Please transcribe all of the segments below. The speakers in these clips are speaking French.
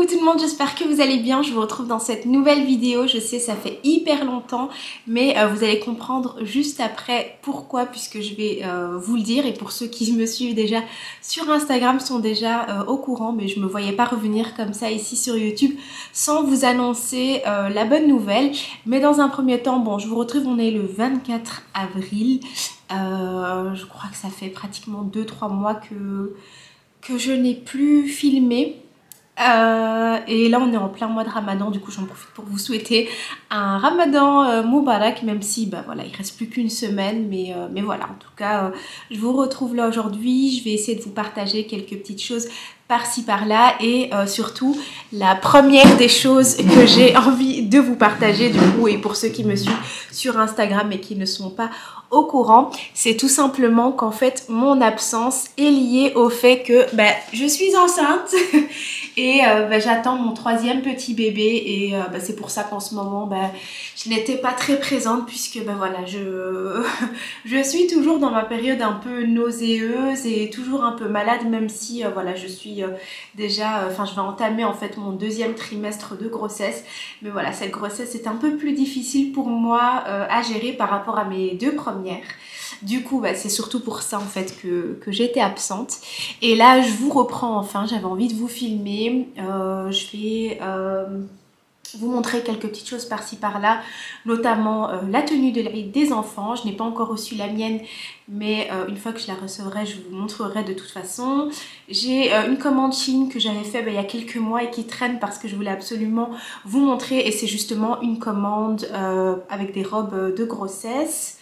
Coucou tout le monde, j'espère que vous allez bien. Je vous retrouve dans cette nouvelle vidéo. Je sais, ça fait hyper longtemps, mais vous allez comprendre juste après pourquoi, puisque je vais vous le dire. Et pour ceux qui me suivent déjà sur Instagram sont déjà au courant, mais je me voyais pas revenir comme ça ici sur YouTube sans vous annoncer la bonne nouvelle. Mais dans un premier temps, bon, je vous retrouve, on est le 24 avril. Je crois que ça fait pratiquement 2-3 mois que je n'ai plus filmé. Et là on est en plein mois de Ramadan, du coup j'en profite pour vous souhaiter un Ramadan Moubarak, même si bah voilà, il reste plus qu'une semaine, mais voilà, en tout cas je vous retrouve là aujourd'hui. Je vais essayer de vous partager quelques petites choses par-ci par-là et surtout la première des choses que j'ai envie de vous partager du coup, et pour ceux qui me suivent sur Instagram et qui ne sont pas au courant, c'est tout simplement qu'en fait mon absence est liée au fait que je suis enceinte et j'attends mon 3e petit bébé, et c'est pour ça qu'en ce moment je n'étais pas très présente, puisque voilà, je suis toujours dans ma période un peu nauséeuse et toujours un peu malade, même si voilà, je suis déjà, je vais entamer en fait mon 2e trimestre de grossesse, mais voilà, cette grossesse est un peu plus difficile pour moi à gérer par rapport à mes 2 premières. Du coup, c'est surtout pour ça en fait que j'étais absente. Et là, je vous reprends enfin, j'avais envie de vous filmer. Je vais vous montrer quelques petites choses par-ci par-là, notamment la tenue de l'Aïd des enfants. Je n'ai pas encore reçu la mienne, mais une fois que je la recevrai, je vous montrerai de toute façon. J'ai une commande Chine que j'avais fait il y a quelques mois et qui traîne parce que je voulais absolument vous montrer, et c'est justement une commande avec des robes de grossesse.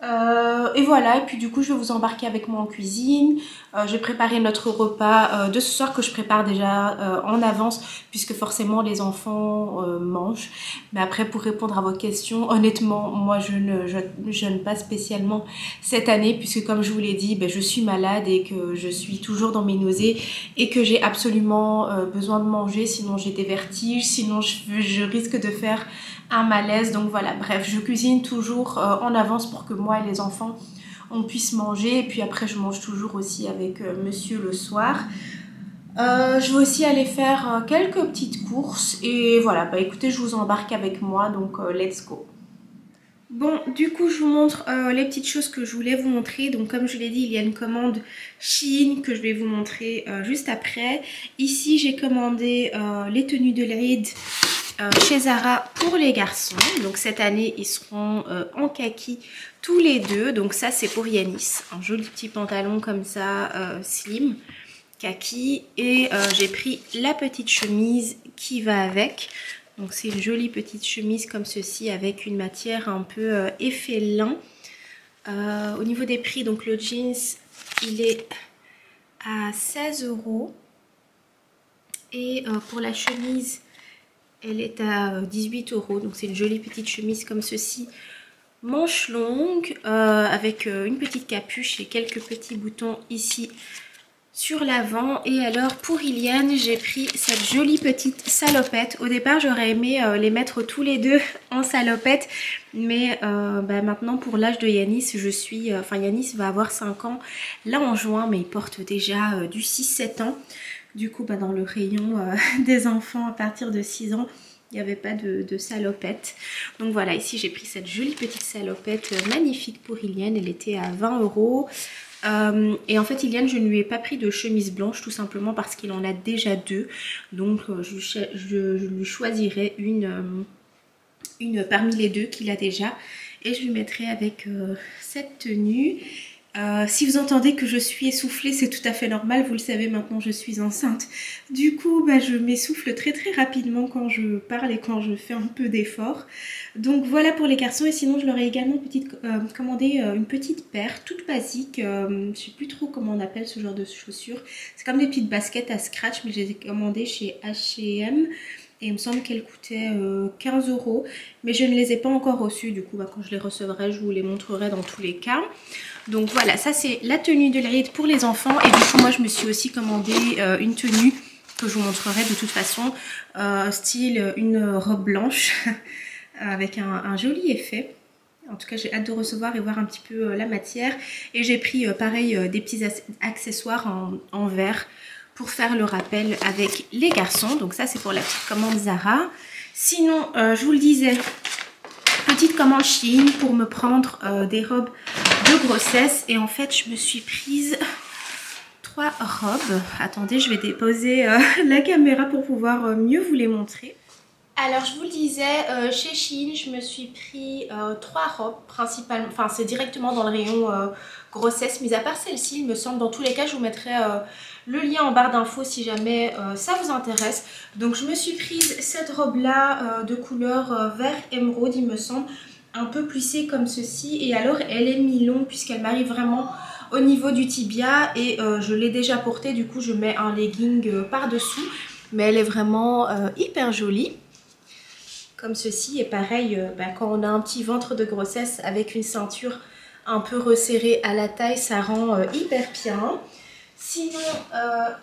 Et voilà, et puis du coup je vais vous embarquer avec moi en cuisine. Je vais préparer notre repas de ce soir, que je prépare déjà en avance, puisque forcément les enfants mangent. Mais après, pour répondre à vos questions, honnêtement moi je ne jeûne pas spécialement cette année, puisque comme je vous l'ai dit, je suis malade et que je suis toujours dans mes nausées et que j'ai absolument besoin de manger, sinon j'ai des vertiges, sinon je risque de faire un malaise. Donc voilà, bref, je cuisine toujours en avance pour que moi et les enfants on puisse manger, et puis après je mange toujours aussi avec monsieur le soir. Je vais aussi aller faire quelques petites courses, et voilà, écoutez, je vous embarque avec moi, donc let's go. Bon, du coup, je vous montre les petites choses que je voulais vous montrer. Donc, comme je l'ai dit, il y a une commande Shein que je vais vous montrer juste après. Ici, j'ai commandé les tenues de l'Aïd chez Zara pour les garçons. Donc, cette année, ils seront en kaki tous les deux. Donc, ça, c'est pour Yanis. Un joli petit pantalon comme ça, slim, kaki. Et j'ai pris la petite chemise qui va avec. Donc c'est une jolie petite chemise comme ceci, avec une matière un peu effet lin. Au niveau des prix, donc le jeans, il est à 16 €. Et pour la chemise, elle est à 18 €. Donc c'est une jolie petite chemise comme ceci, manche longue, avec une petite capuche et quelques petits boutons ici sur l'avant. Et alors pour Iliane, j'ai pris cette jolie petite salopette. Au départ j'aurais aimé les mettre tous les deux en salopette, mais maintenant pour l'âge de Yanis, Yanis va avoir 5 ans là en juin, mais il porte déjà du 6-7 ans. Du coup dans le rayon des enfants à partir de 6 ans, il n'y avait pas de salopette. Donc voilà, ici j'ai pris cette jolie petite salopette magnifique pour Iliane. Elle était à 20 €. Et en fait Iliane, je ne lui ai pas pris de chemise blanche, tout simplement parce qu'il en a déjà 2. Donc je lui choisirai une parmi les 2 qu'il a déjà, et je lui mettrai avec cette tenue. Si vous entendez que je suis essoufflée, c'est tout à fait normal, vous le savez maintenant, je suis enceinte. Du coup, je m'essouffle très rapidement quand je parle et quand je fais un peu d'effort. Donc voilà pour les garçons. Et sinon, je leur ai également commandé une petite paire toute basique. Je sais plus trop comment on appelle ce genre de chaussures. C'est comme des petites baskets à scratch, mais je les ai commandées chez H&M. Et il me semble qu'elles coûtaient 15 €. Mais je ne les ai pas encore reçues. Du coup, quand je les recevrai, je vous les montrerai dans tous les cas. Donc voilà, ça c'est la tenue de l'Aïd pour les enfants. Et du coup, moi je me suis aussi commandé une tenue que je vous montrerai de toute façon. Style une robe blanche avec un joli effet. En tout cas, j'ai hâte de recevoir et voir un petit peu la matière. Et j'ai pris pareil des petits accessoires en verre pour faire le rappel avec les garçons. Donc ça c'est pour la petite commande Zara. Sinon, je vous le disais, petite commande Shein pour me prendre des robes de grossesse. Et en fait, je me suis prise 3 robes. Attendez, je vais déposer la caméra pour pouvoir mieux vous les montrer. Alors je vous le disais, chez Shein, je me suis pris 3 robes principalement, enfin c'est directement dans le rayon grossesse, mis à part celle-ci, il me semble. Dans tous les cas, je vous mettrai le lien en barre d'infos si jamais ça vous intéresse. Donc je me suis prise cette robe-là de couleur vert émeraude, il me semble, un peu plissée comme ceci. Et alors elle est mi-longue puisqu'elle m'arrive vraiment au niveau du tibia et je l'ai déjà portée, du coup je mets un legging par-dessous. Mais elle est vraiment hyper jolie. Comme ceci, et pareil, quand on a un petit ventre de grossesse avec une ceinture un peu resserrée à la taille, ça rend hyper bien. Sinon,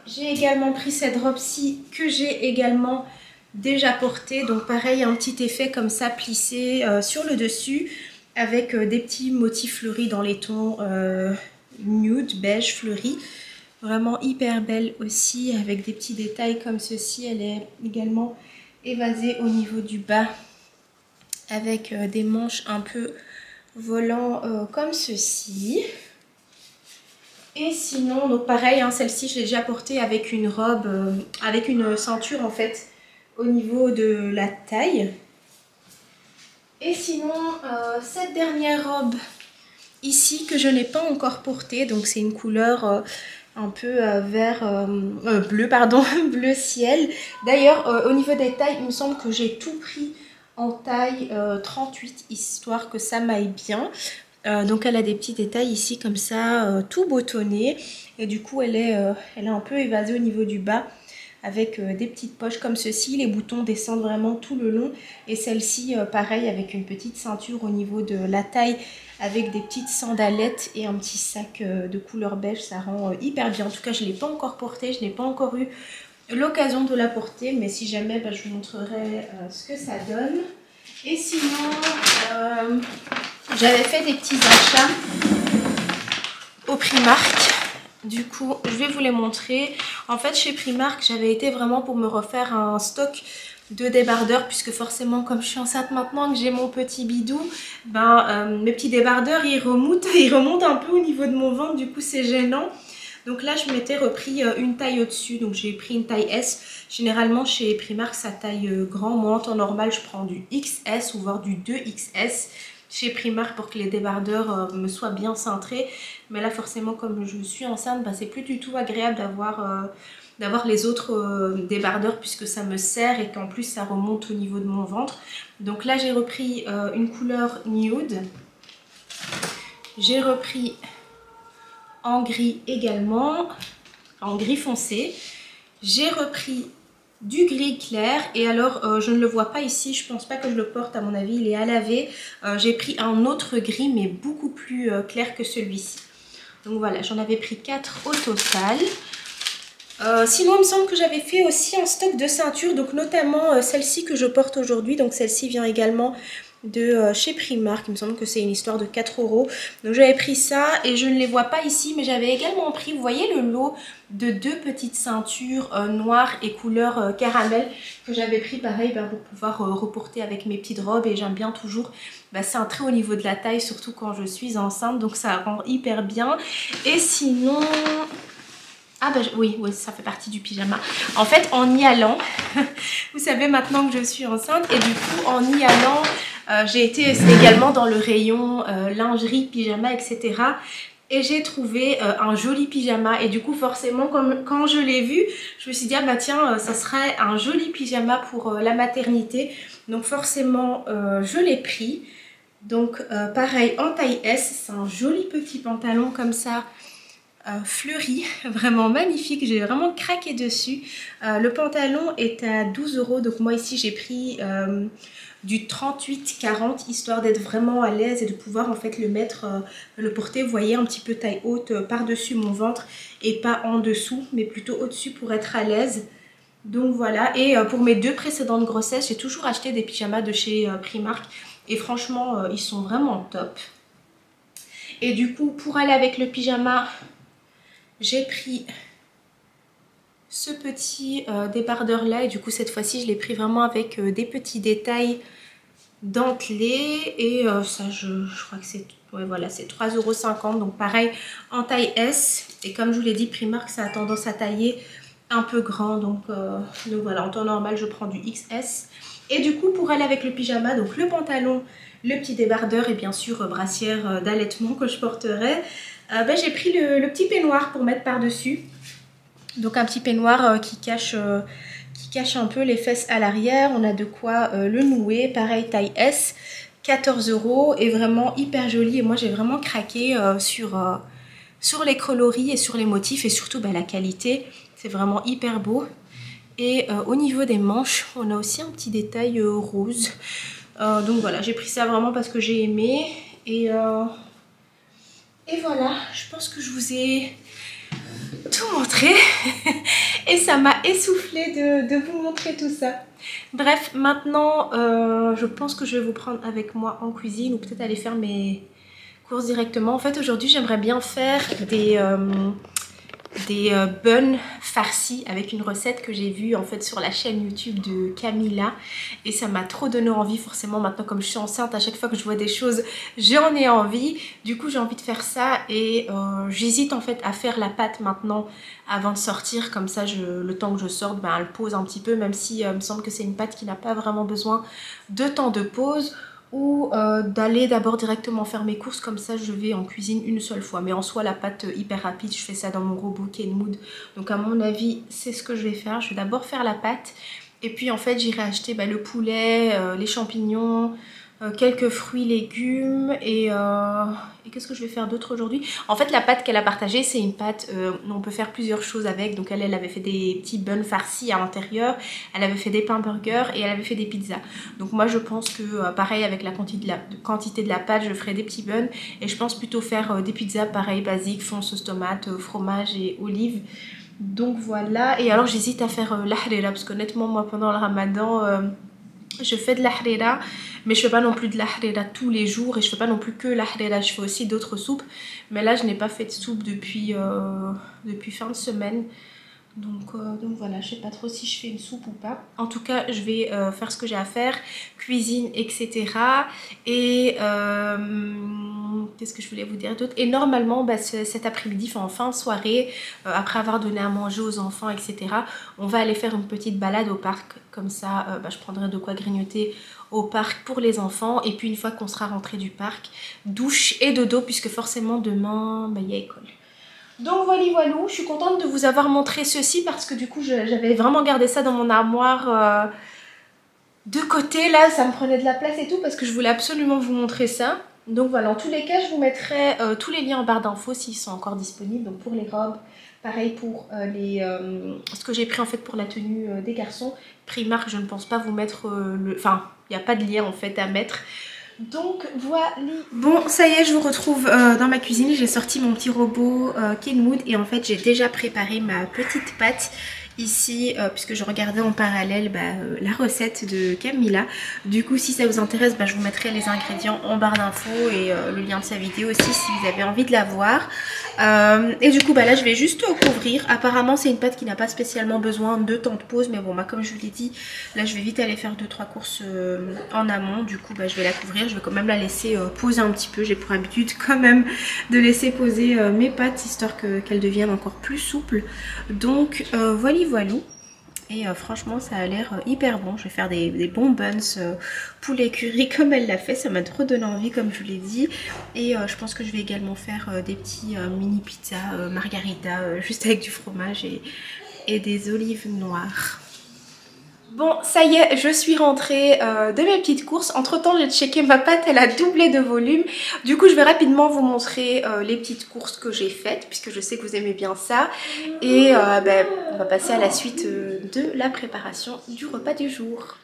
j'ai également pris cette robe-ci que j'ai également déjà portée. Donc pareil, un petit effet comme ça plissé sur le dessus avec des petits motifs fleuris dans les tons nude, beige, fleuri. Vraiment hyper belle aussi avec des petits détails comme ceci. Elle est également évasée au niveau du bas avec des manches un peu volant comme ceci. Et sinon, donc pareil, hein, celle-ci je l'ai déjà portée avec une robe, avec une ceinture en fait au niveau de la taille. Et sinon, cette dernière robe ici que je n'ai pas encore portée, donc c'est une couleur un peu bleu, pardon, bleu ciel. D'ailleurs, au niveau des tailles, il me semble que j'ai tout pris en taille 38, histoire que ça m'aille bien. Donc elle a des petits détails ici comme ça, tout boutonnés. Et du coup, elle est un peu évasée au niveau du bas, avec des petites poches comme ceci. Les boutons descendent vraiment tout le long. Et celle-ci, pareil, avec une petite ceinture au niveau de la taille, avec des petites sandalettes et un petit sac de couleur beige. Ça rend hyper bien. En tout cas, je ne l'ai pas encore portée. Je n'ai pas encore eu l'occasion de la porter. Mais si jamais, je vous montrerai ce que ça donne. Et sinon, j'avais fait des petits achats au Primark. Du coup, je vais vous les montrer. En fait, chez Primark, j'avais été vraiment pour me refaire un stock de débardeurs, puisque forcément, comme je suis enceinte maintenant, que j'ai mon petit bidou, mes petits débardeurs, ils remontent un peu au niveau de mon ventre, du coup c'est gênant. Donc là, je m'étais repris une taille au-dessus, donc j'ai pris une taille S. Généralement, chez Primark, ça taille grand. Moi, en temps normal, je prends du XS ou voire du 2XS chez Primark pour que les débardeurs me soient bien cintrés. Mais là, forcément, comme je suis enceinte, c'est plus du tout agréable d'avoir les autres débardeurs puisque ça me serre et qu'en plus, ça remonte au niveau de mon ventre. Donc là, j'ai repris une couleur nude. J'ai repris en gris également, en gris foncé. J'ai repris du gris clair et alors je ne le vois pas ici, je pense pas que je le porte, à mon avis il est à laver. J'ai pris un autre gris mais beaucoup plus clair que celui-ci. Donc voilà, j'en avais pris 4 au total. Sinon il me semble que j'avais fait aussi un stock de ceintures, donc notamment celle-ci que je porte aujourd'hui. Donc celle-ci vient également de chez Primark, il me semble que c'est une histoire de 4 €. Donc j'avais pris ça et je ne les vois pas ici, mais j'avais également pris, vous voyez le lot de 2 petites ceintures noires et couleur caramel que j'avais pris pareil pour pouvoir reporter avec mes petites robes. Et j'aime bien toujours cintrer au niveau de la taille, surtout quand je suis enceinte, donc ça rend hyper bien. Et sinon... Ah oui, ça fait partie du pyjama. En fait, en y allant, vous savez maintenant que je suis enceinte, et du coup, en y allant, j'ai été également dans le rayon lingerie, pyjama, etc. Et j'ai trouvé un joli pyjama. Et du coup, forcément, quand je l'ai vu, je me suis dit, ah bah tiens, ça serait un joli pyjama pour la maternité. Donc forcément, je l'ai pris. Donc pareil, en taille S, c'est un joli petit pantalon comme ça. Fleuri, vraiment magnifique, j'ai vraiment craqué dessus. Le pantalon est à 12 €, donc moi ici j'ai pris du 38-40 histoire d'être vraiment à l'aise et de pouvoir en fait le mettre, le porter, vous voyez, un petit peu taille haute par-dessus mon ventre et pas en dessous, mais plutôt au-dessus pour être à l'aise. Donc voilà, et pour mes 2 précédentes grossesses, j'ai toujours acheté des pyjamas de chez Primark et franchement ils sont vraiment top. Et du coup, pour aller avec le pyjama, j'ai pris ce petit débardeur là, et du coup cette fois-ci je l'ai pris vraiment avec des petits détails dentelés, et ça je crois que c'est, ouais, voilà, c'est 3,50 €, donc pareil en taille S, et comme je vous l'ai dit, Primark ça a tendance à tailler un peu grand, donc voilà, en temps normal je prends du XS. Et du coup pour aller avec le pyjama, donc le pantalon, le petit débardeur et bien sûr brassière d'allaitement que je porterai, j'ai pris le petit peignoir pour mettre par dessus. Donc un petit peignoir qui cache un peu les fesses à l'arrière. On a de quoi le nouer, pareil taille S, 14 € et vraiment hyper joli. Et moi j'ai vraiment craqué sur les coloris et sur les motifs, et surtout la qualité. C'est vraiment hyper beau. Et au niveau des manches, on a aussi un petit détail rose. Donc voilà, j'ai pris ça vraiment parce que j'ai aimé. Et voilà, je pense que je vous ai tout montré et ça m'a essoufflé de vous montrer tout ça. Bref, maintenant je pense que je vais vous prendre avec moi en cuisine, ou peut-être aller faire mes courses directement. En fait aujourd'hui j'aimerais bien faire des buns farcis avec une recette que j'ai vue en fait sur la chaîne YouTube de Camilla, et ça m'a trop donné envie. Forcément maintenant comme je suis enceinte, à chaque fois que je vois des choses j'en ai envie, du coup j'ai envie de faire ça. Et j'hésite en fait à faire la pâte maintenant avant de sortir, comme ça le temps que je sorte elle pose un petit peu, même si il me semble que c'est une pâte qui n'a pas vraiment besoin de temps de pause, ou d'aller d'abord directement faire mes courses, comme ça je vais en cuisine une seule fois. Mais en soi la pâte hyper rapide, je fais ça dans mon robot Kenwood, donc à mon avis c'est ce que je vais faire. Je vais d'abord faire la pâte et puis en fait j'irai acheter le poulet, les champignons, quelques fruits, légumes, et qu'est-ce que je vais faire d'autre aujourd'hui? En fait la pâte qu'elle a partagée, c'est une pâte, on peut faire plusieurs choses avec. Donc elle avait fait des petits buns farcis à l'intérieur, elle avait fait des pains burgers et elle avait fait des pizzas. Donc moi je pense que pareil avec la quantité de la pâte, je ferai des petits buns, et je pense plutôt faire des pizzas pareil basiques, fond sauce tomate, fromage et olives. Donc voilà. Et alors j'hésite à faire l'harira, parce qu'honnêtement moi pendant le ramadan je fais de la harira, mais je fais pas non plus de la harira tous les jours, et je fais pas non plus que la harira, je fais aussi d'autres soupes. Mais là je n'ai pas fait de soupe depuis fin de semaine. Donc voilà, je sais pas trop si je fais une soupe ou pas. En tout cas je vais faire ce que j'ai à faire, cuisine etc. Et qu'est-ce que je voulais vous dire d'autre? Et normalement cet après-midi, en fin de soirée, après avoir donné à manger aux enfants etc., on va aller faire une petite balade au parc. Comme ça je prendrai de quoi grignoter au parc pour les enfants. Et puis une fois qu'on sera rentré du parc, douche et dodo, puisque forcément demain il y a école. Donc voilà, je suis contente de vous avoir montré ceci, parce que du coup j'avais vraiment gardé ça dans mon armoire de côté. Là ça me prenait de la place et tout, parce que je voulais absolument vous montrer ça. Donc voilà, en tous les cas je vous mettrai tous les liens en barre d'infos s'ils sont encore disponibles. Donc pour les robes, pareil pour ce que j'ai pris en fait pour la tenue des garçons. Primark, je ne pense pas vous mettre enfin il n'y a pas de lien en fait à mettre. Donc voilà. Bon ça y est, je vous retrouve dans ma cuisine. J'ai sorti mon petit robot Kenwood, et en fait j'ai déjà préparé ma petite pâte ici, puisque je regardais en parallèle la recette de Camilla. Du coup si ça vous intéresse, je vous mettrai les ingrédients en barre d'infos, et le lien de sa vidéo aussi si vous avez envie de la voir. Et du coup là je vais juste couvrir. Apparemment c'est une pâte qui n'a pas spécialement besoin de temps de pause, mais bon comme je vous l'ai dit, là je vais vite aller faire 2-3 courses en amont. Du coup je vais la couvrir, je vais quand même la laisser poser un petit peu. J'ai pour habitude quand même de laisser poser mes pâtes, histoire qu'elles deviennent encore plus souples. Donc voilà. Et franchement ça a l'air hyper bon. Je vais faire des bons buns poulet curry comme elle l'a fait. Ça m'a trop donné envie comme je vous l'ai dit. Et je pense que je vais également faire des petits mini pizzas margarita juste avec du fromage et des olives noires. Bon ça y est, je suis rentrée de mes petites courses. Entre temps j'ai checké ma pâte, elle a doublé de volume. Du coup je vais rapidement vous montrer les petites courses que j'ai faites, puisque je sais que vous aimez bien ça. Et on va passer à la suite de la préparation du repas du jour.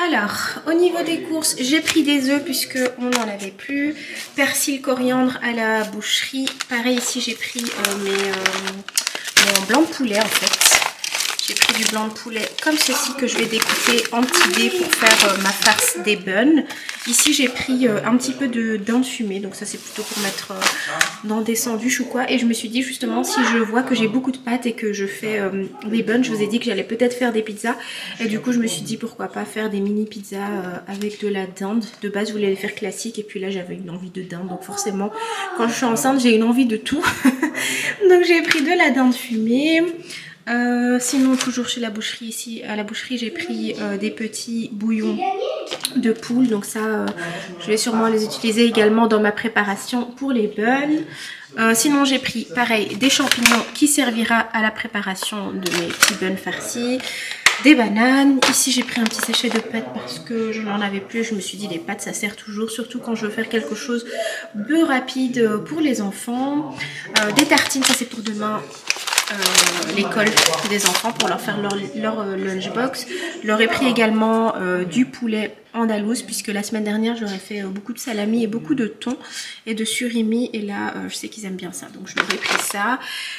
Alors au niveau des courses, j'ai pris des œufs puisque on n'en avait plus. Persil, coriandre à la boucherie. Pareil ici j'ai pris mes blancs de poulet en fait. J'ai pris du blanc de poulet comme ceci que je vais découper en petits dés pour faire ma farce des buns. Ici j'ai pris un petit peu de dinde fumée, donc ça c'est plutôt pour mettre dans des sandwichs ou quoi. Et je me suis dit justement, si je vois que j'ai beaucoup de pâtes et que je fais des buns, je vous ai dit que j'allais peut-être faire des pizzas. Et du coup je me suis dit pourquoi pas faire des mini pizzas avec de la dinde. De base je voulais les faire classiques et puis là j'avais une envie de dinde, donc forcément quand je suis enceinte j'ai une envie de tout. Donc j'ai pris de la dinde fumée. Sinon toujours chez la boucherie, ici à la boucherie j'ai pris des petits bouillons de poule, donc ça je vais sûrement les utiliser également dans ma préparation pour les buns. Sinon j'ai pris pareil des champignons qui servira à la préparation de mes petits buns farcis, des bananes. Ici j'ai pris un petit sachet de pâtes parce que je n'en avais plus. Je me suis dit les pâtes ça sert toujours, surtout quand je veux faire quelque chose de rapide pour les enfants. Des tartines, ça c'est pour demain. L'école des enfants pour leur faire leur lunchbox. Je leur ai pris également du poulet andalouse puisque la semaine dernière j'aurais fait beaucoup de salami et beaucoup de thon et de surimi et là je sais qu'ils aiment bien ça, donc je leur ai pris ça.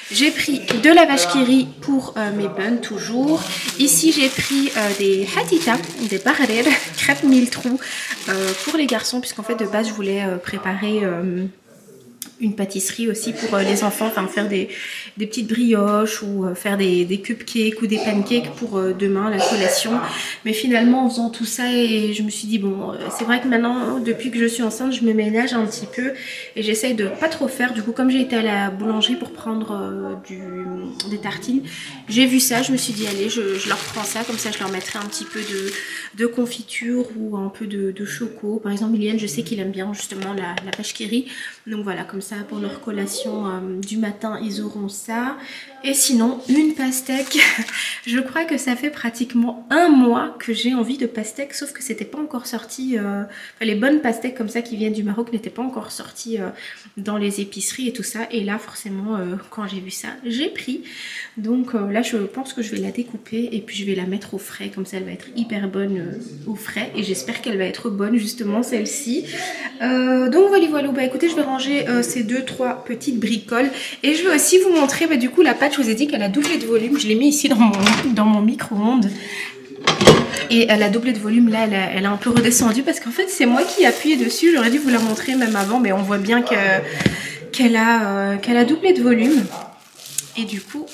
J'ai pris de la vache qui rit pour mes buns toujours. Ici j'ai pris des hatita, des barrer, crêpes mille trous pour les garçons puisqu'en fait de base je voulais préparer une pâtisserie aussi pour les enfants, enfin faire des petites brioches ou faire des cupcakes ou des pancakes pour demain la collation. Mais finalement en faisant tout ça, et je me suis dit bon c'est vrai que maintenant depuis que je suis enceinte je me ménage un petit peu et j'essaye de pas trop faire. Du coup comme j'ai été à la boulangerie pour prendre des tartines, j'ai vu ça, je me suis dit allez je leur prends ça, comme ça je leur mettrai un petit peu de confiture ou un peu de choco. Par exemple Iliane je sais qu'il aime bien justement la vache qui rit, donc voilà comme ça pour leur collation du matin ils auront ça. Et sinon une pastèque je crois que ça fait pratiquement un mois que j'ai envie de pastèque, sauf que c'était pas encore sorti, les bonnes pastèques comme ça qui viennent du Maroc n'étaient pas encore sorties dans les épiceries et tout ça, et là forcément quand j'ai vu ça j'ai pris. Donc là je pense que je vais la découper et puis je vais la mettre au frais, comme ça elle va être hyper bonne au frais et j'espère qu'elle va être bonne justement celle-ci. Donc voilà, bah écoutez je vais ranger ces 2-3 petites bricoles et je vais aussi vous montrer du coup la pâte. Je vous ai dit qu'elle a doublé de volume, je l'ai mis ici dans mon micro-ondes et elle a doublé de volume. Là elle a un peu redescendu parce qu'en fait c'est moi qui ai appuyé dessus. J'aurais dû vous la montrer même avant, mais on voit bien qu'elle a doublé de volume et du coup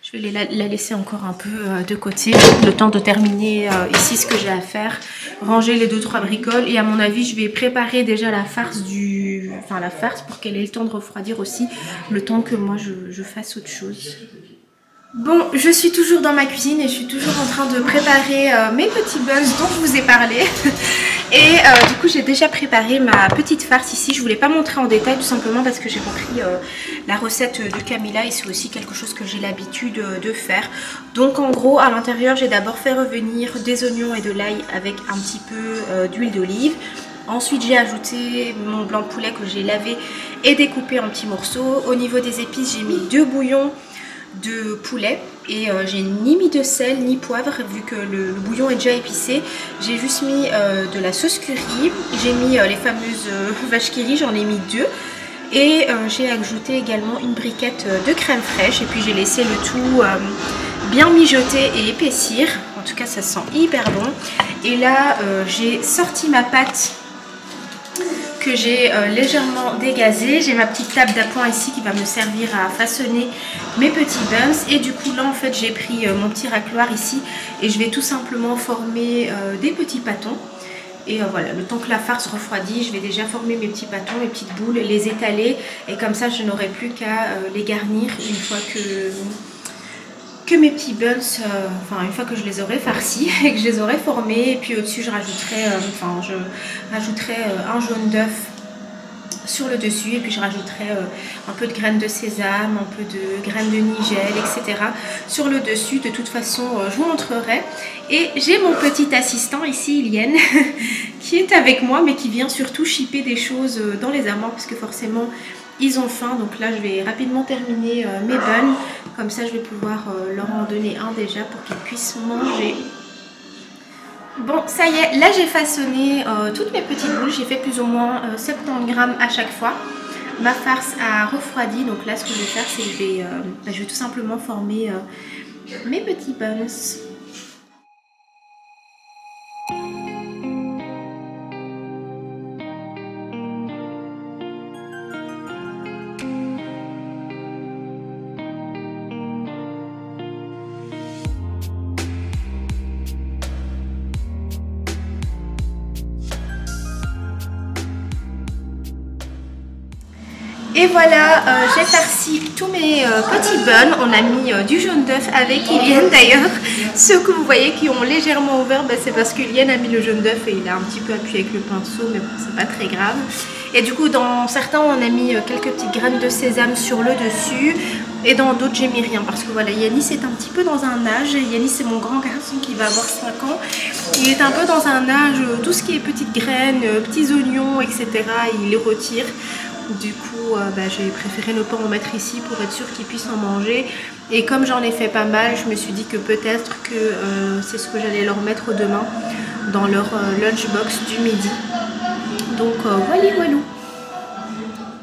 je vais la laisser encore un peu de côté, le temps de terminer ici ce que j'ai à faire, ranger les 2-3 bricoles, et à mon avis je vais préparer déjà la farce pour qu'elle ait le temps de refroidir aussi, le temps que moi je fasse autre chose. Bon, je suis toujours dans ma cuisine et je suis toujours en train de préparer mes petits buns dont je vous ai parlé. Et du coup j'ai déjà préparé ma petite farce ici. Je ne voulais pas montrer en détail tout simplement parce que j'ai repris la recette de Camilla et c'est aussi quelque chose que j'ai l'habitude de faire. Donc en gros à l'intérieur j'ai d'abord fait revenir des oignons et de l'ail avec un petit peu d'huile d'olive. Ensuite j'ai ajouté mon blanc de poulet que j'ai lavé et découpé en petits morceaux. Au niveau des épices j'ai mis 2 bouillons de poulet et j'ai ni mis de sel ni poivre vu que le bouillon est déjà épicé. J'ai juste mis de la sauce curry, j'ai mis les fameuses vaches qui rit, j'en ai mis 2 et j'ai ajouté également une briquette de crème fraîche et puis j'ai laissé le tout bien mijoter et épaissir. En tout cas ça sent hyper bon. Et là j'ai sorti ma pâte que j'ai légèrement dégazé. J'ai ma petite table d'appoint ici qui va me servir à façonner mes petits buns et du coup là en fait j'ai pris mon petit racloir ici et je vais tout simplement former des petits pâtons. Et voilà, le temps que la farce refroidit, je vais déjà former mes petits pâtons, mes petites boules, les étaler et comme ça je n'aurai plus qu'à les garnir une fois que mes petits buns, une fois que je les aurai farcis et que je les aurai formés. Et puis au-dessus je rajouterai, un jaune d'œuf sur le dessus et puis je rajouterai un peu de graines de sésame, un peu de graines de nigel, etc. sur le dessus. De toute façon je vous montrerai. Et j'ai mon petit assistant ici, Iliane, qui est avec moi mais qui vient surtout shipper des choses dans les armoires parce que forcément ils ont faim. Donc là je vais rapidement terminer mes buns, comme ça je vais pouvoir leur en donner un déjà pour qu'ils puissent manger. Bon ça y est, là j'ai façonné toutes mes petites boules, j'ai fait plus ou moins 70 grammes à chaque fois. Ma farce a refroidi, donc là ce que je vais faire c'est que je vais tout simplement former mes petits buns. Et voilà, j'ai farci tous mes petits buns. On a mis du jaune d'œuf avec Iliane d'ailleurs. Ceux que vous voyez qui ont légèrement ouvert, c'est parce qu'Iliane a mis le jaune d'œuf et il a un petit peu appuyé avec le pinceau, mais bon, c'est pas très grave. Et du coup, dans certains, on a mis quelques petites graines de sésame sur le dessus. Et dans d'autres, j'ai mis rien parce que voilà, Yanis est un petit peu dans un âge. Yanis, c'est mon grand garçon qui va avoir 5 ans. Il est un peu dans un âge, tout ce qui est petites graines, petits oignons, etc., il les retire. Du coup, j'ai préféré ne pas en mettre ici pour être sûr qu'ils puissent en manger. Et comme j'en ai fait pas mal, je me suis dit que peut-être que c'est ce que j'allais leur mettre demain dans leur lunchbox du midi. Donc voilà, voilà.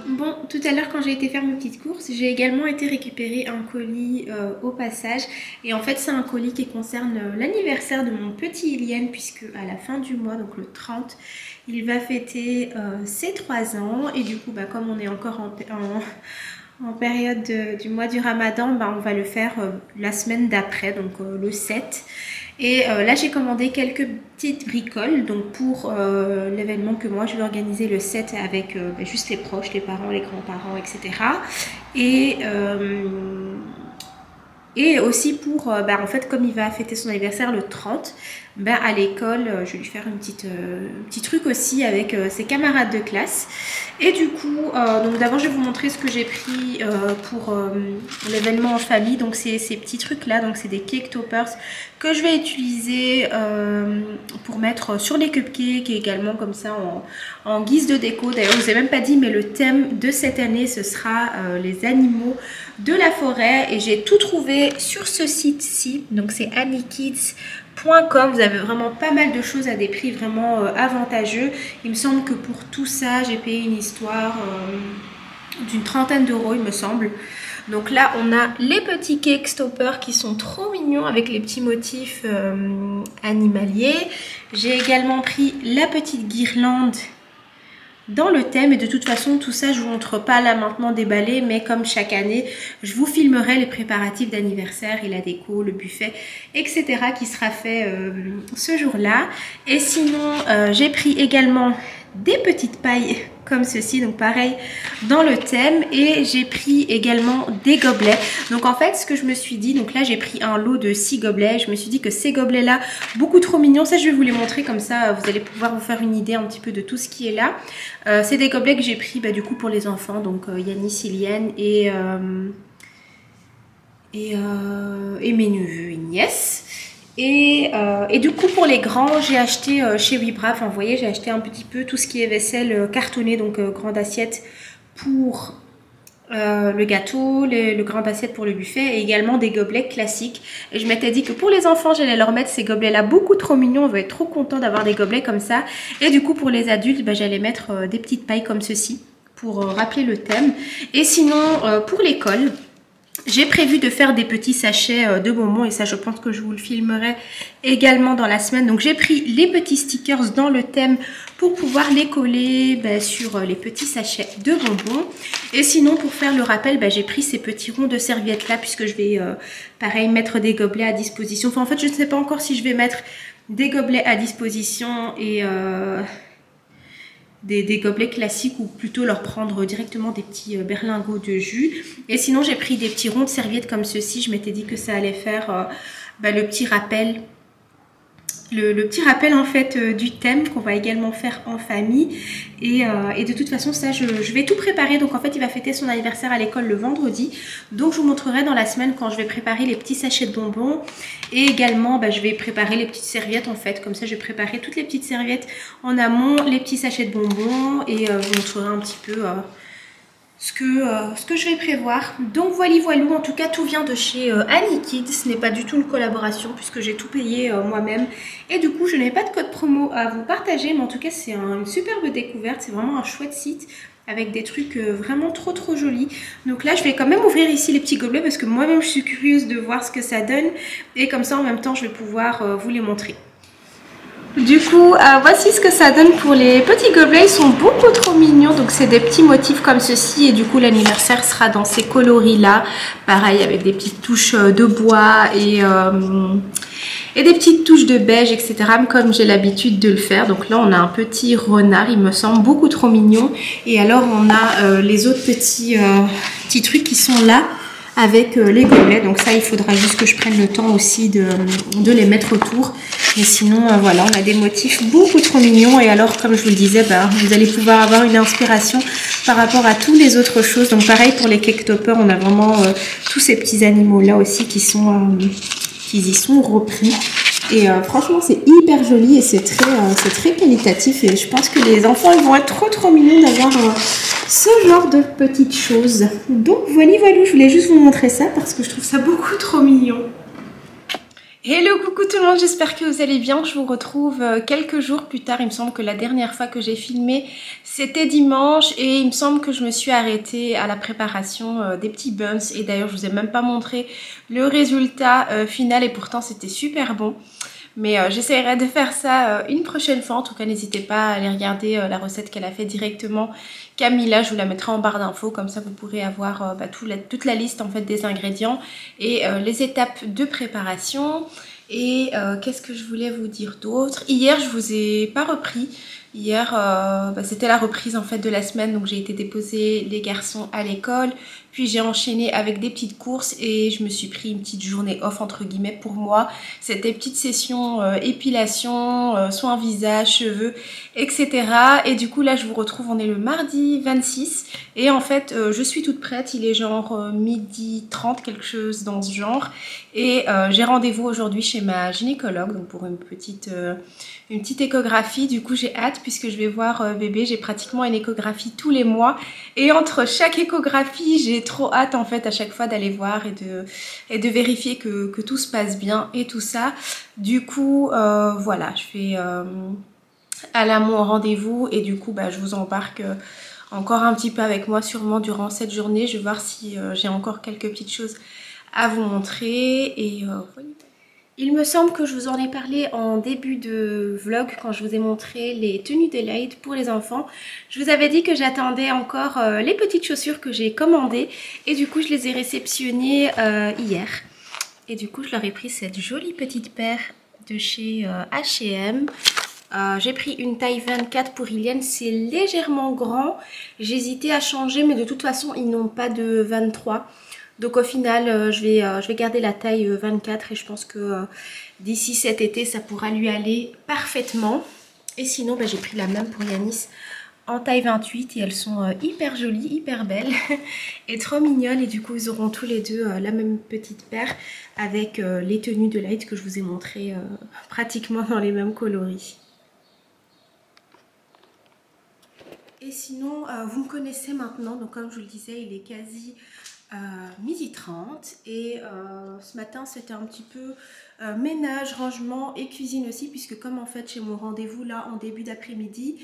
Bon, tout à l'heure quand j'ai été faire mes petites courses, j'ai également été récupérer un colis au passage. Et en fait, c'est un colis qui concerne l'anniversaire de mon petit Iliane, puisque à la fin du mois, donc le 30, il va fêter ses 3 ans. Et du coup, comme on est encore en période du mois du Ramadan, on va le faire la semaine d'après, donc le 7. Et là j'ai commandé quelques petites bricoles donc pour l'événement que moi je vais organiser le 7 avec juste les proches, les parents, les grands-parents, etc. Et aussi pour, en fait, comme il va fêter son anniversaire le 30, à l'école, je vais lui faire un petit truc aussi avec ses camarades de classe. Et du coup, donc d'abord, je vais vous montrer ce que j'ai pris pour l'événement en famille. Donc, c'est ces petits trucs-là. Donc, c'est des cake toppers que je vais utiliser pour mettre sur les cupcakes et également comme ça en guise de déco. D'ailleurs, je ne vous ai même pas dit, mais le thème de cette année, ce sera les animaux de la forêt. Et j'ai tout trouvé sur ce site-ci. Donc, c'est anniekids.com. Vous avez vraiment pas mal de choses à des prix vraiment avantageux. Il me semble que pour tout ça, j'ai payé une histoire d'une 30aine d'euros, il me semble. Donc là, on a les petits cake stoppers qui sont trop mignons avec les petits motifs animaliers. J'ai également pris la petite guirlande dans le thème, et de toute façon tout ça je vous montre pas là maintenant déballé, mais comme chaque année je vous filmerai les préparatifs d'anniversaire et la déco, le buffet, etc. qui sera fait ce jour là. Et sinon j'ai pris également des petites pailles comme ceci, donc pareil dans le thème, et j'ai pris également des gobelets. Donc en fait ce que je me suis dit, donc là j'ai pris un lot de 6 gobelets, je me suis dit que ces gobelets là, beaucoup trop mignons, ça je vais vous les montrer, comme ça vous allez pouvoir vous faire une idée un petit peu de tout ce qui est là. C'est des gobelets que j'ai pris du coup pour les enfants, donc Yanis, Iliane et mes neveux et nièces. Et du coup pour les grands, j'ai acheté chez Vibra, enfin vous voyez, j'ai acheté un petit peu tout ce qui est vaisselle cartonnée, donc grande assiette pour le gâteau, le grande assiette pour le buffet, et également des gobelets classiques. Et je m'étais dit que pour les enfants j'allais leur mettre ces gobelets là beaucoup trop mignons, on va être trop content d'avoir des gobelets comme ça. Et du coup pour les adultes, j'allais mettre des petites pailles comme ceci pour rappeler le thème. Et sinon pour l'école, j'ai prévu de faire des petits sachets de bonbons, et ça je pense que je vous le filmerai également dans la semaine. Donc j'ai pris les petits stickers dans le thème pour pouvoir les coller sur les petits sachets de bonbons. Et sinon pour faire le rappel, j'ai pris ces petits ronds de serviettes là, puisque je vais pareil mettre des gobelets à disposition. Enfin en fait je ne sais pas encore si je vais mettre des gobelets à disposition et des gobelets classiques, ou plutôt leur prendre directement des petits berlingots de jus. Et sinon j'ai pris des petits ronds de serviettes comme ceci. Je m'étais dit que ça allait faire le petit rappel, le petit rappel en fait du thème qu'on va également faire en famille. Et de toute façon ça je vais tout préparer. Donc en fait il va fêter son anniversaire à l'école le vendredi, donc je vous montrerai dans la semaine quand je vais préparer les petits sachets de bonbons. Et également je vais préparer les petites serviettes en fait, comme ça je vais préparer toutes les petites serviettes en amont, les petits sachets de bonbons, et je vous montrerai un petit peu ce que je vais prévoir. Donc voilà, en tout cas tout vient de chez Anniekids, ce n'est pas du tout une collaboration puisque j'ai tout payé moi-même, et du coup je n'ai pas de code promo à vous partager, mais en tout cas c'est une superbe découverte, c'est vraiment un chouette site. avec des trucs vraiment trop jolis. Donc là je vais quand même ouvrir ici les petits gobelets parce que moi-même je suis curieuse de voir ce que ça donne. Et comme ça en même temps je vais pouvoir vous les montrer. Du coup, voici ce que ça donne pour les petits gobelets. Ils sont beaucoup trop mignons. Donc, c'est des petits motifs comme ceci. Et du coup, l'anniversaire sera dans ces coloris-là. Pareil, avec des petites touches de bois et des petites touches de beige, etc. Comme j'ai l'habitude de le faire. Donc là, on a un petit renard. Il me semble beaucoup trop mignon. Et alors, on a les autres petits trucs qui sont là, avec les gobelets. Donc ça, il faudra juste que je prenne le temps aussi de les mettre autour. Mais sinon, voilà, on a des motifs beaucoup trop mignons. Et alors, comme je vous le disais, vous allez pouvoir avoir une inspiration par rapport à toutes les autres choses. Donc pareil pour les cake toppers, on a vraiment tous ces petits animaux-là aussi qui y sont repris. Et franchement, c'est hyper joli et c'est très qualitatif. Et je pense que les enfants, ils vont être trop mignons d'avoir ce genre de petites choses. Donc voilà, je voulais juste vous montrer ça parce que je trouve ça beaucoup trop mignon. Hello, coucou tout le monde, j'espère que vous allez bien. Je vous retrouve quelques jours plus tard. Il me semble que la dernière fois que j'ai filmé, c'était dimanche. Et il me semble que je me suis arrêtée à la préparation des petits buns. Et d'ailleurs, je vous ai même pas montré le résultat final. Et pourtant, c'était super bon. Mais j'essaierai de faire ça une prochaine fois. En tout cas, n'hésitez pas à aller regarder la recette qu'elle a fait directement. Camilla, je vous la mettrai en barre d'infos. Comme ça, vous pourrez avoir toute la liste en fait des ingrédients et les étapes de préparation. Et qu'est-ce que je voulais vous dire d'autre? Hier, je vous ai pas repris. Hier, c'était la reprise en fait de la semaine. Donc, j'ai été déposer les garçons à l'école. Puis j'ai enchaîné avec des petites courses et je me suis pris une petite journée off entre guillemets pour moi. C'était petite session épilation, soins visage, cheveux, etc. Et du coup là je vous retrouve, on est le mardi 26 et en fait je suis toute prête. Il est genre midi 30, quelque chose dans ce genre. Et j'ai rendez-vous aujourd'hui chez ma gynécologue donc pour une petite échographie. Du coup j'ai hâte puisque je vais voir bébé. J'ai pratiquement une échographie tous les mois et entre chaque échographie j'ai trop hâte en fait à chaque fois d'aller voir et de vérifier que tout se passe bien et tout ça. Du coup voilà, je vais aller à mon rendez-vous et du coup je vous embarque encore un petit peu avec moi sûrement durant cette journée. Je vais voir si j'ai encore quelques petites choses à vous montrer et voilà. Il me semble que je vous en ai parlé en début de vlog quand je vous ai montré les tenues d'Elaide pour les enfants. Je vous avais dit que j'attendais encore les petites chaussures que j'ai commandées et du coup je les ai réceptionnées hier. Et du coup je leur ai pris cette jolie petite paire de chez H&M. J'ai pris une taille 24 pour Ilienne, c'est légèrement grand. J'hésitais à changer mais de toute façon ils n'ont pas de 23. Donc au final, je vais garder la taille 24 et je pense que d'ici cet été, ça pourra lui aller parfaitement. Et sinon, j'ai pris la même pour Yanis en taille 28 et elles sont hyper jolies, hyper belles et trop mignonnes. Et du coup, ils auront tous les deux la même petite paire avec les tenues de Light que je vous ai montrées pratiquement dans les mêmes coloris. Et sinon, vous me connaissez maintenant, donc comme je vous le disais, il est quasi midi 30 et ce matin c'était un petit peu ménage, rangement et cuisine aussi puisque comme en fait j'ai mon rendez-vous là en début d'après-midi.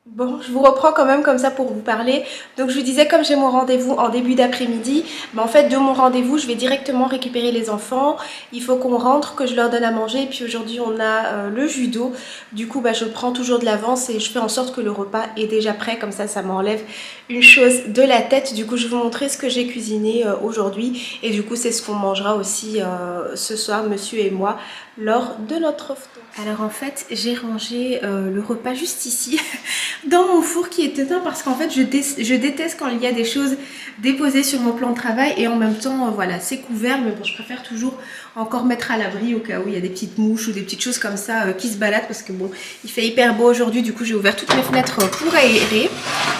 Bon, je vous reprends quand même comme ça pour vous parler. Donc je vous disais, comme j'ai mon rendez-vous en début d'après-midi, en fait de mon rendez-vous je vais directement récupérer les enfants. Il faut qu'on rentre, que je leur donne à manger. Et puis aujourd'hui on a le judo. Du coup je prends toujours de l'avance et je fais en sorte que le repas est déjà prêt. Comme ça m'enlève une chose de la tête. Du coup je vais vous montrer ce que j'ai cuisiné aujourd'hui. Et du coup c'est ce qu'on mangera aussi ce soir, monsieur et moi, lors de notre repas. Alors en fait j'ai rangé le repas juste ici dans mon four qui est éteint parce qu'en fait je déteste quand il y a des choses déposées sur mon plan de travail et en même temps voilà c'est couvert, mais bon je préfère toujours encore mettre à l'abri au cas où il y a des petites mouches ou des petites choses comme ça qui se baladent parce que bon il fait hyper beau aujourd'hui. Du coup j'ai ouvert toutes mes fenêtres pour aérer.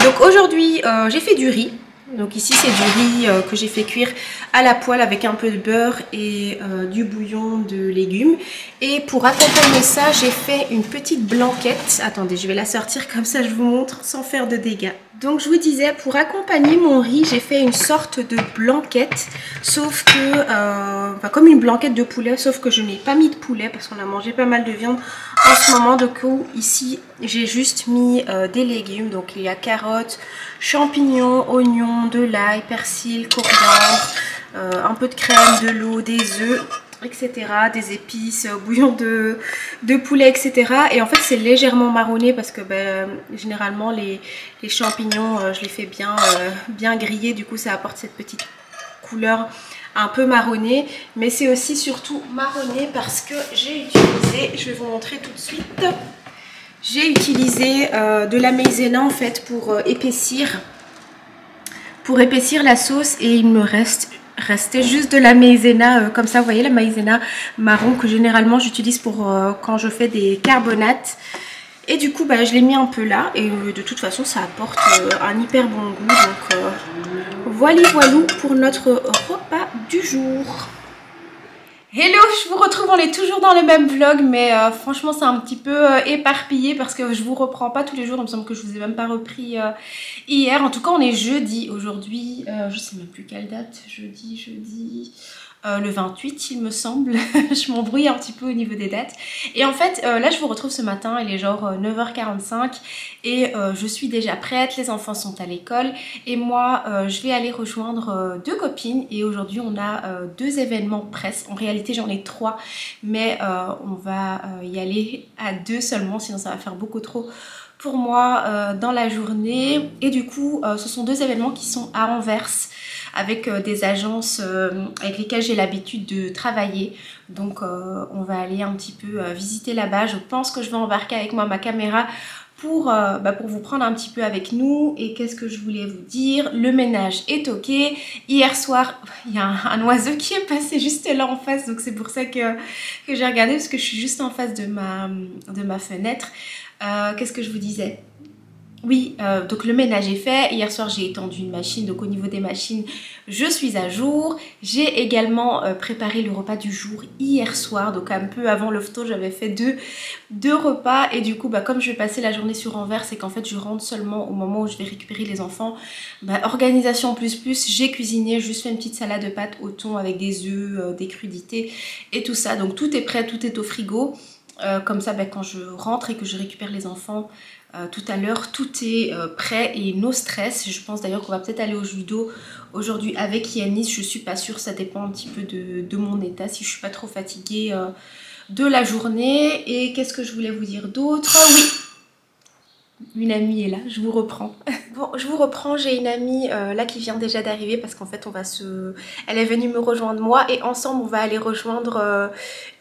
Donc aujourd'hui j'ai fait du riz. Donc ici c'est du riz que j'ai fait cuire à la poêle avec un peu de beurre et du bouillon de légumes. Et pour accompagner ça, j'ai fait une petite blanquette. Attendez, je vais la sortir comme ça je vous montre sans faire de dégâts. Donc je vous disais, pour accompagner mon riz, j'ai fait une sorte de blanquette, sauf que, comme une blanquette de poulet, sauf que je n'ai pas mis de poulet parce qu'on a mangé pas mal de viande en ce moment. Donc ici, j'ai juste mis des légumes. Donc il y a carottes, champignons, oignons, de l'ail, persil, coriandre, un peu de crème, de l'eau, des œufs, etc. Des épices, bouillon de poulet, etc. Et en fait c'est légèrement marronné parce que généralement les champignons je les fais bien griller, du coup ça apporte cette petite couleur un peu marronnée. Mais c'est aussi surtout marronné parce que j'ai utilisé, je vais vous montrer tout de suite, j'ai utilisé de la maïzena en fait pour épaissir la sauce, et il me restait juste de la maïzena comme ça, vous voyez la maïzena marron que généralement j'utilise pour quand je fais des carbonates. Et du coup je l'ai mis un peu là, et de toute façon ça apporte un hyper bon goût. Donc voilà pour notre repas du jour. Hello, je vous retrouve, on est toujours dans le même vlog, mais franchement c'est un petit peu éparpillé parce que je vous reprends pas tous les jours. Il me semble que je vous ai même pas repris hier. En tout cas on est jeudi aujourd'hui, je sais même plus quelle date, jeudi... le 28 il me semble. Je m'embrouille un petit peu au niveau des dates. Et en fait là je vous retrouve ce matin, il est genre 9h45 et je suis déjà prête, les enfants sont à l'école et moi je vais aller rejoindre deux copines. Et aujourd'hui on a deux événements presse, en réalité j'en ai trois, mais on va y aller à deux seulement, sinon ça va faire beaucoup trop pour moi dans la journée. Et du coup ce sont deux événements qui sont à Anvers, avec des agences avec lesquelles j'ai l'habitude de travailler. Donc on va aller un petit peu visiter là-bas. Je pense que je vais embarquer avec moi ma caméra pour vous prendre un petit peu avec nous. Et qu'est-ce que je voulais vous dire? Le ménage est ok. Hier soir, il y a un oiseau qui est passé juste là en face, donc c'est pour ça que j'ai regardé, parce que je suis juste en face de ma fenêtre. Qu'est-ce que je vous disais? Oui, donc le ménage est fait. Hier soir j'ai étendu une machine, donc au niveau des machines je suis à jour. J'ai également préparé le repas du jour hier soir, donc un peu avant le photo j'avais fait deux repas. Et du coup comme je vais passer la journée sur Anvers et qu'en fait je rentre seulement au moment où je vais récupérer les enfants, organisation plus, j'ai cuisiné, juste fait une petite salade de pâtes au thon avec des œufs, des crudités et tout ça. Donc tout est prêt, tout est au frigo. Comme ça quand je rentre et que je récupère les enfants tout à l'heure, tout est prêt et no stress. Je pense d'ailleurs qu'on va peut-être aller au judo aujourd'hui avec Yanis, je suis pas sûre, ça dépend un petit peu de mon état, si je suis pas trop fatiguée de la journée. Et qu'est-ce que je voulais vous dire d'autre? Oui, une amie est là, je vous reprends. Bon, je vous reprends, j'ai une amie là qui vient déjà d'arriver parce qu'en fait elle est venue me rejoindre moi, et ensemble on va aller rejoindre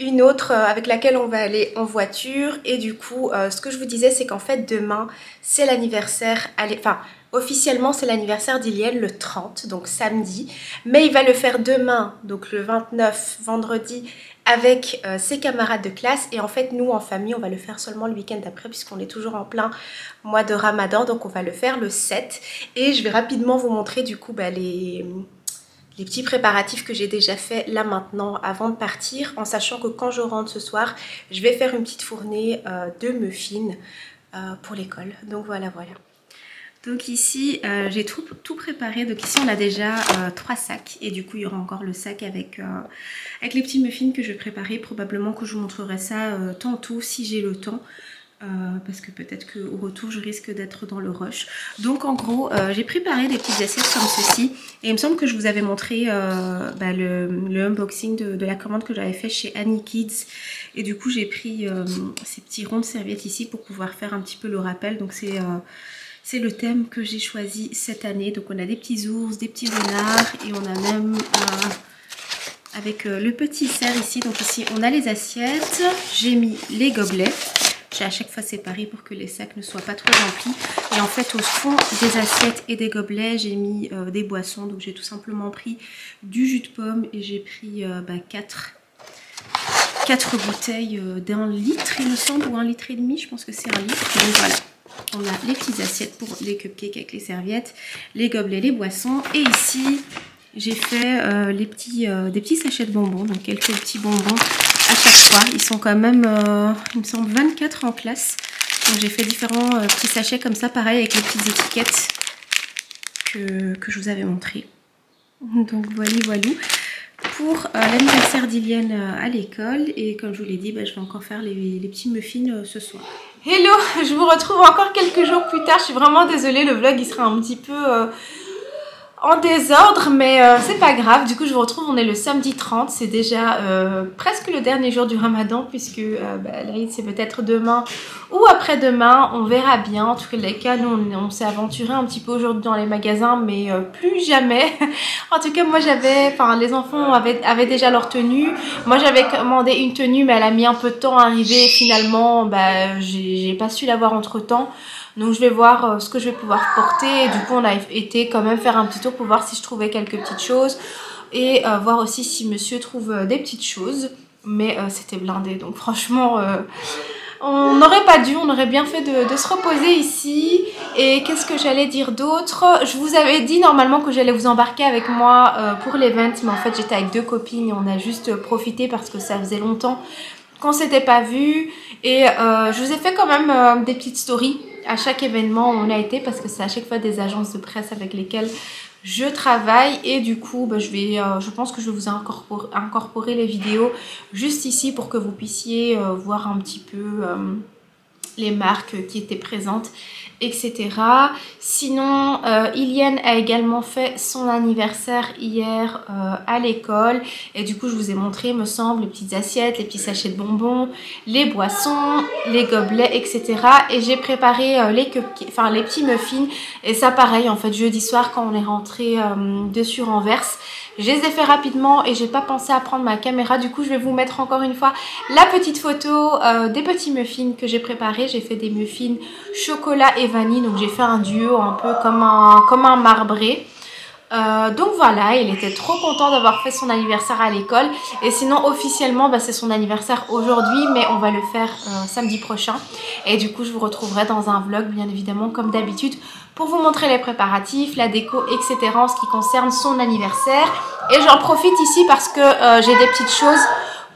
une autre avec laquelle on va aller en voiture. Et du coup ce que je vous disais c'est qu'en fait demain c'est l'anniversaire, enfin officiellement c'est l'anniversaire d'Ilienne le 30, donc samedi, mais il va le faire demain, donc le 29, vendredi, avec ses camarades de classe. Et en fait nous en famille on va le faire seulement le week-end après, puisqu'on est toujours en plein mois de Ramadan, donc on va le faire le 7. Et je vais rapidement vous montrer du coup les petits préparatifs que j'ai déjà fait là maintenant avant de partir, en sachant que quand je rentre ce soir je vais faire une petite fournée de muffins pour l'école. Donc voilà. Donc ici j'ai tout préparé. Donc ici on a déjà 3 sacs, et du coup il y aura encore le sac avec les petits muffins que je vais préparer. Probablement que je vous montrerai ça tantôt si j'ai le temps, parce que peut-être qu'au retour je risque d'être dans le rush. Donc en gros j'ai préparé des petites assiettes comme ceci, et il me semble que je vous avais montré le unboxing de la commande que j'avais fait chez Annie Kids. Et du coup j'ai pris ces petits ronds de serviettes ici pour pouvoir faire un petit peu le rappel. Donc c'est le thème que j'ai choisi cette année. Donc on a des petits ours, des petits renards, et on a même avec le petit cerf ici. Donc ici on a les assiettes, j'ai mis les gobelets. J'ai à chaque fois séparé pour que les sacs ne soient pas trop remplis. Et en fait au fond des assiettes et des gobelets j'ai mis des boissons. Donc j'ai tout simplement pris du jus de pomme, et j'ai pris 4 bouteilles d'1 litre il me semble, ou 1,5 litre, je pense que c'est 1 litre. Donc voilà. On a les petites assiettes pour les cupcakes avec les serviettes, les gobelets, les boissons. Et ici, j'ai fait des petits sachets de bonbons, donc quelques petits bonbons à chaque fois. Ils sont quand même, il me semble, 24 en classe. Donc j'ai fait différents petits sachets comme ça, pareil avec les petites étiquettes que je vous avais montré. Donc voilà. Pour l'anniversaire d'Iliane à l'école. Et comme je vous l'ai dit, je vais encore faire les petits muffins ce soir. Hello, je vous retrouve encore quelques jours plus tard. Je suis vraiment désolée, le vlog il sera un petit peu en désordre, mais c'est pas grave. Du coup je vous retrouve, on est le samedi 30, c'est déjà presque le dernier jour du ramadan, puisque l'Aïd c'est peut-être demain ou après-demain, on verra bien. En tout cas nous on s'est aventuré un petit peu aujourd'hui dans les magasins, mais plus jamais. En tout cas moi les enfants avaient déjà leur tenue. Moi j'avais commandé une tenue, mais elle a mis un peu de temps à arriver et finalement j'ai pas su l'avoir entre temps. Donc je vais voir ce que je vais pouvoir porter. Et du coup on a été quand même faire un petit tour pour voir si je trouvais quelques petites choses. Et voir aussi si monsieur trouve des petites choses. Mais c'était blindé, donc franchement on n'aurait pas dû, on aurait bien fait de se reposer ici. Et qu'est-ce que j'allais dire d'autre? Je vous avais dit normalement que j'allais vous embarquer avec moi pour l'event. Mais en fait j'étais avec 2 copines et on a juste profité parce que ça faisait longtemps qu'on s'était pas vu. Et je vous ai fait quand même des petites stories à chaque événement où on a été, parce que c'est à chaque fois des agences de presse avec lesquelles je travaille. Et du coup je pense que je vais vous incorporer les vidéos juste ici pour que vous puissiez voir un petit peu les marques qui étaient présentes, etc. Sinon, Iliane a également fait son anniversaire hier à l'école. Et du coup, je vous ai montré, me semble, les petites assiettes, les petits sachets de bonbons, les boissons, les gobelets, etc. Et j'ai préparé les petits muffins. Et ça, pareil, en fait, jeudi soir, quand on est rentré de sur Anvers, je les ai fait rapidement et j'ai pas pensé à prendre ma caméra. Du coup, je vais vous mettre encore une fois la petite photo des petits muffins que j'ai préparés. J'ai fait des muffins chocolat et vanille. Donc, j'ai fait un duo un peu comme un marbré. Donc voilà, il était trop content d'avoir fait son anniversaire à l'école. Et sinon officiellement c'est son anniversaire aujourd'hui, mais on va le faire samedi prochain. Et du coup je vous retrouverai dans un vlog bien évidemment comme d'habitude pour vous montrer les préparatifs, la déco, etc. en ce qui concerne son anniversaire. Et j'en profite ici parce que j'ai des petites choses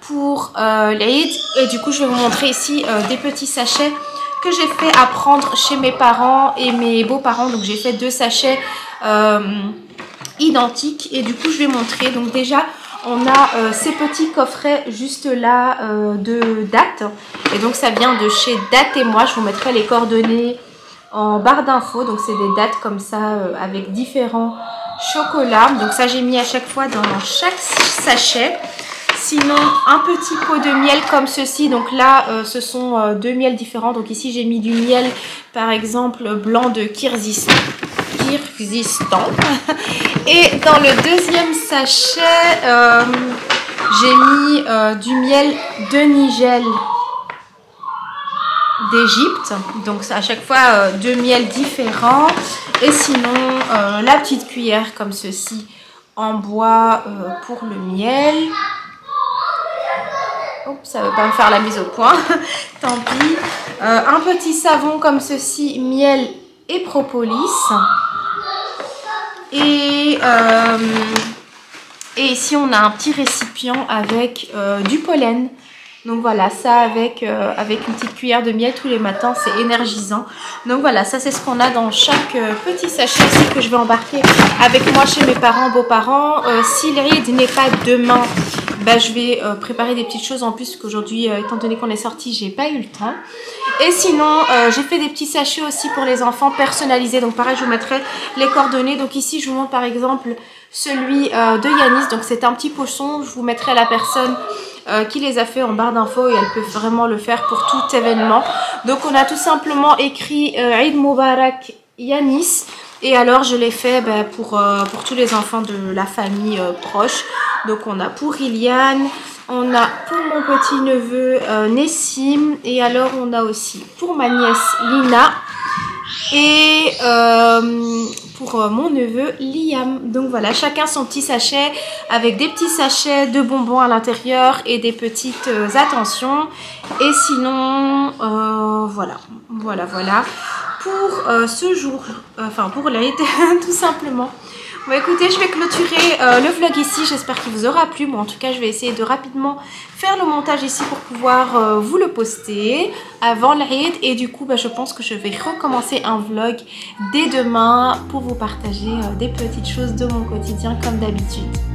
pour l'Aïd. Et du coup je vais vous montrer ici des petits sachets que j'ai fait à prendre chez mes parents et mes beaux-parents. Donc j'ai fait 2 sachets identiques et du coup je vais montrer. Donc déjà on a ces petits coffrets juste là de dates, et donc ça vient de chez Date et Moi. Je vous mettrai les coordonnées en barre d'infos. Donc c'est des dates comme ça avec différents chocolats. Donc ça j'ai mis à chaque fois dans chaque sachet. Sinon un petit pot de miel comme ceci. Donc là ce sont 2 miels différents. Donc ici j'ai mis du miel par exemple blanc de Kyrgyzstan. Et dans le deuxième sachet j'ai mis du miel de Nigel d'Égypte. Donc à chaque fois 2 miels différents. Et sinon la petite cuillère comme ceci en bois pour le miel. Oups, ça ne veut pas me faire la mise au point. Tant pis. Un petit savon comme ceci, miel et propolis. Et ici on a un petit récipient avec du pollen. Donc voilà, ça avec une petite cuillère de miel tous les matins, c'est énergisant. Donc voilà, ça c'est ce qu'on a dans chaque petit sachet ici que je vais embarquer avec moi chez mes parents, beaux-parents. Si l'Aïd n'est pas demain, je vais préparer des petites choses en plus, qu'aujourd'hui, étant donné qu'on est sorti, j'ai pas eu le temps. Et sinon, j'ai fait des petits sachets aussi pour les enfants personnalisés. Donc pareil, je vous mettrai les coordonnées. Donc ici, je vous montre par exemple celui de Yanis. Donc c'est un petit pochon. Je vous mettrai la personne qui les a fait en barre d'infos et elle peut vraiment le faire pour tout événement. Donc on a tout simplement écrit Eid Mubarak Yanis. Et alors je l'ai fait pour tous les enfants de la famille proche. Donc on a pour Iliane, on a pour mon petit neveu Nessim, et alors on a aussi pour ma nièce Lina et pour mon neveu Liam. Donc voilà, chacun son petit sachet avec des petits sachets de bonbons à l'intérieur et des petites attentions. Et sinon voilà. pour ce jour, enfin pour l'Aïd tout simplement. Bon écoutez, je vais clôturer le vlog ici, j'espère qu'il vous aura plu. Bon, en tout cas je vais essayer de rapidement faire le montage ici pour pouvoir vous le poster avant l'Aïd. Et du coup je pense que je vais recommencer un vlog dès demain pour vous partager des petites choses de mon quotidien comme d'habitude.